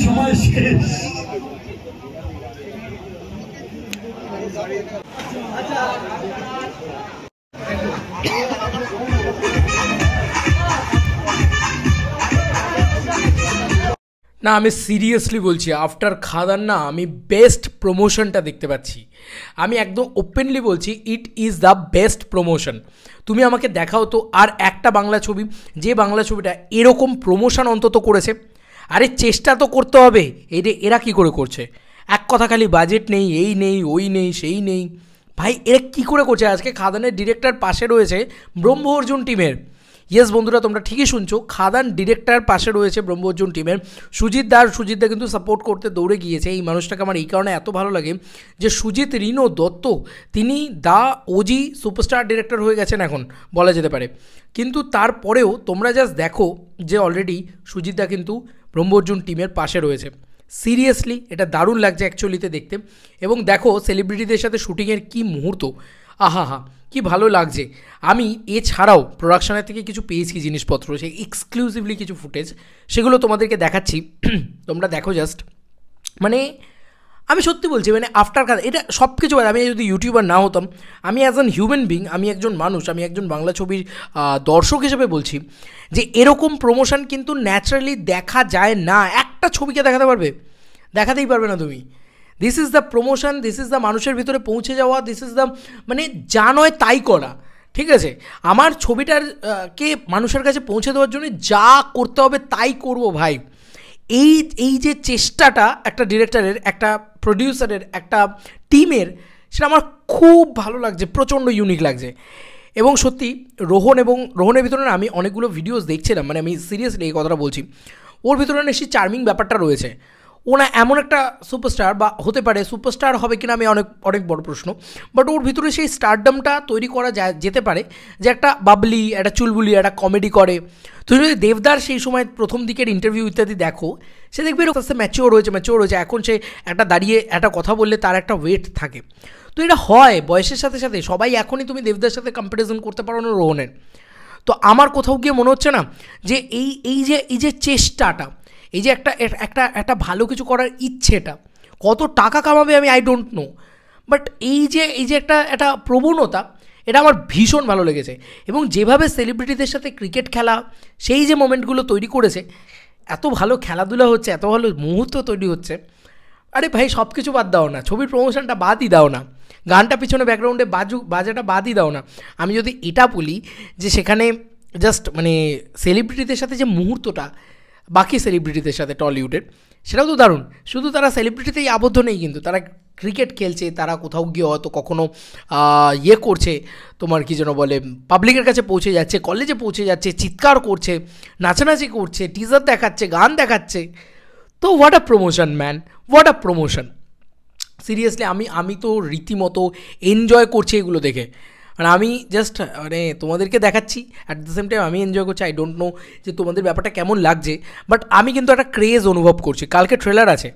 সময় শেষ। না আমি সিরিয়াসলি বলছি, আফটার খাদান না আমি বেস্ট প্রমোশনটা দেখতে পাচ্ছি। আমি একদম ওপেনলি বলছি, it is the best promotion. তুমি আমাকে দেখাও তো আর একটা বাংলা ছবি, যে বাংলা ছবিটা এরকম প্রমোশন অন্তত করেছে। আরে চেষ্টা তো করতে হবে। এরা কি করে করছে? এক কথা খালি বাজেট নেই, এই নেই, ওই নেই, সেই নেই। ভাই এরা কী করে করছে? আজকে খাদানের ডিরেক্টর পাশে রয়েছে ব্রহ্ম অর্জুন টিমের। ইয়েস বন্ধুরা, তোমরা ঠিকই শুনছো, খাদান ডিরেক্টর পাশে রয়েছে ব্রহ্ম অর্জুন টিমের। সুজিত দা কিন্তু সাপোর্ট করতে দৌড়ে গিয়েছে। এই মানুষটাকে আমার এই কারণে এত ভালো লাগে যে সুজিত রিনো দত্ত তিনি দা ওজি সুপারস্টার ডিরেক্টর হয়ে গেছেন এখন বলা যেতে পারে। কিন্তু তারপরেও তোমরা জাস্ট দেখো যে অলরেডি সুজিত দা কিন্তু ব্রহ্ম অর্জুন টিমের পাশে রয়েছে। সিরিয়াসলি এটা দারুণ লাগছে অ্যাকচুয়ালিতে দেখতে। এবং দেখো সেলিব্রিটিদের সাথে শুটিংয়ের কী মুহূর্ত, আহা হা কি ভালো লাগছে। আমি এছাড়াও প্রোডাকশনের থেকে কিছু পেয়েছি জিনিসপত্র, সেই এক্সক্লুসিভলি কিছু ফুটেজ, সেগুলো তোমাদেরকে দেখাচ্ছি। তোমরা দেখো জাস্ট। মানে আমি সত্যি বলছি, মানে আফটার খাদান এটা সব কিছু, আমি যদি ইউটিউবার না হতাম, আমি অ্যাজ অ্যান হিউম্যান বিং, আমি একজন মানুষ, আমি একজন বাংলা ছবির দর্শক হিসেবে বলছি যে এরকম প্রমোশন কিন্তু ন্যাচারালি দেখা যায় না। একটা ছবিকে দেখাতে পারবে? দেখাতেই পারবে না তুমি। This is the promotion, this is the মানুষের ভিতরে পৌঁছে যাওয়া, দিস ইজ দ্য মানে যা নয় তাই করা। ঠিক আছে, আমার ছবিটার কে মানুষের কাছে পৌঁছে দেওয়ার জন্য যা করতে হবে তাই করব ভাই। এই যে চেষ্টাটা একটা ডিরেক্টরের, একটা প্রডিউসারের, একটা টিমের, সেটা আমার খুব ভালো লাগছে, প্রচণ্ড ইউনিক লাগছে। এবং সত্যি রোহনের ভিতরে না আমি অনেকগুলো ভিডিওস দেখছিলাম, মানে আমি সিরিয়াসলি এই কথাটা বলছি, ওর ভিতরে না সেই চার্মিং ব্যাপারটা রয়েছে। ও না এমন একটা সুপারস্টার, বা হতে পারে সুপারস্টার হবে কিনা আমি অনেক বড় প্রশ্ন, বাট ওর ভিতরে সেই স্টারডমটা তৈরি করা যেতে পারে যে একটা বাবলি, একটা চুলবুলি, একটা কমেডি করে। তুমি যদি দেবদার সেই সময় প্রথম দিকের ইন্টারভিউ ইত্যাদি দেখো, সে দেখবে এরকম আস্তে ম্যাচিওর হয়েছে। এখন সে একটা দাঁড়িয়ে একটা কথা বললে তার একটা ওয়েট থাকে। তো এটা হয় বয়সের সাথে সাথে, সবাই এখনই তুমি দেবদার সাথে কম্প্যারিজন করতে পারো না রোহনের। তো আমার কোথাও গিয়ে মনে হচ্ছে না যে এই যে চেষ্টাটা, এই যে একটা ভালো কিছু করার ইচ্ছেটা, কত টাকা কামাবে আমি আই ডোন্ট নো, বাট এই যে একটা প্রবণতা, এটা আমার ভীষণ ভালো লেগেছে। এবং যেভাবে সেলিব্রিটিদের সাথে ক্রিকেট খেলা, সেই যে মোমেন্টগুলো তৈরি করেছে, এত ভালো খেলাধুলা হচ্ছে, এত ভালো মুহূর্ত তৈরি হচ্ছে। আরে ভাই সব কিছু বাদ দাও না, ছবির প্রমোশনটা বাদই দাও না, গানটা পিছনে ব্যাকগ্রাউন্ডে বাজাটা বাদই দাও না। আমি যদি এটা বলি যে সেখানে জাস্ট মানে সেলিব্রিটিদের সাথে যে মুহূর্তটা, বাকি সেলিব্রিটিদের সাথে টলিউডের, সেটাও তো দারুণ। শুধু তারা সেলিব্রিটিতেই আবদ্ধ নেই, কিন্তু তারা ক্রিকেট খেলছে, তারা কোথাও গিয়ে হয়তো কখনও করছে, তোমার কি যেন বলে, পাবলিকের কাছে পৌঁছে যাচ্ছে, কলেজে পৌঁছে যাচ্ছে, চিৎকার করছে, নাচানাচি করছে, টিজার দেখাচ্ছে, গান দেখাচ্ছে। তো what a promotion man, what a promotion. Seriously আমি তো রীতিমতো এনজয় করছি এগুলো দেখে। মানে আমি জাস্ট মানে তোমাদেরকে দেখাচ্ছি, অ্যাট দ্য সেম টাইম আমি এনজয় করছি। আই ডোন্ট নো যে তোমাদের ব্যাপারটা কেমন লাগছে, বাট আমি কিন্তু একটা ক্রেজ অনুভব করছি। কালকে ট্রেলার আছে,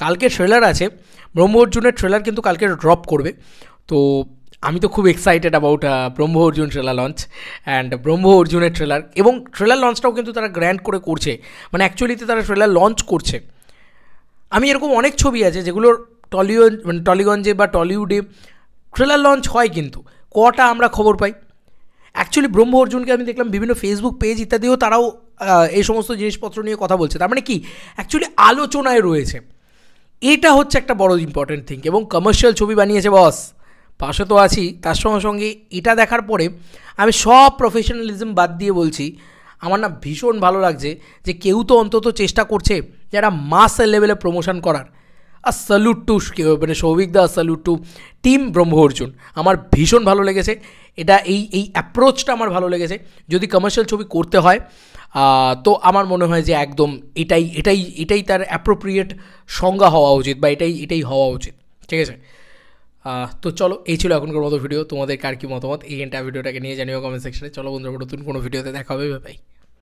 কালকে ট্রেলার আছে, ব্রহ্ম অর্জুনের ট্রেলার কিন্তু কালকে ড্রপ করবে। তো আমি তো খুব excited about Brahma Arjun trailer launch and ব্রহ্ম অর্জুনের ট্রেলার। এবং ট্রেলার লঞ্চটাও কিন্তু তারা গ্র্যান্ড করে করছে, মানে অ্যাকচুয়ালিতে তারা ট্রেলার লঞ্চ করছে। আমি এরকম অনেক ছবি আছে যেগুলোর টলিগঞ্জে বা টলিউডে ট্রেলার লঞ্চ হয়, কিন্তু কটা আমরা খবর পাই। অ্যাকচুয়ালি ব্রহ্ম অর্জুনকে আমি দেখলাম বিভিন্ন ফেসবুক পেজ ইত্যাদিও তারাও এই সমস্ত জিনিসপত্র নিয়ে কথা বলছে। তার মানে কি অ্যাকচুয়ালি আলোচনায় রয়েছে, এটা হচ্ছে একটা বড় ইম্পর্টেন্ট থিং। এবং কমার্শিয়াল ছবি বানিয়েছে বস, পাশে তো আছি, তার সঙ্গে সঙ্গে এটা দেখার পরে আমি সব প্রফেশনালিজম বাদ দিয়ে বলছি, আমার না ভীষণ ভালো লাগছে যে কেউ তো অন্তত চেষ্টা করছে যারা মাস লেভেলে প্রমোশন করার। আর স্যালুট টু মানে সৌভিক দা, স্যালুট টু টিম ব্রহ্ম অর্জুন। আমার ভীষণ ভালো লেগেছে এটা, এই অ্যাপ্রোচটা আমার ভালো লেগেছে। যদি কমার্শিয়াল ছবি করতে হয় তো আমার মনে হয় যে একদম এটাই তার অ্যাপ্রোপ্রিয়েট সংজ্ঞা হওয়া উচিত, বা এটাই হওয়া উচিত। ঠিক আছে, তো চলো, এই ছিল এখনকার মতো ভিডিও। তোমাদের কার কি মতামত এই এন্টার ভিডিওটাকে নিয়ে জানিও কমেন্ট সেকশনে। চলো বন্ধুরা, নতুন কোনো ভিডিওতে দেখা হবে, বাই।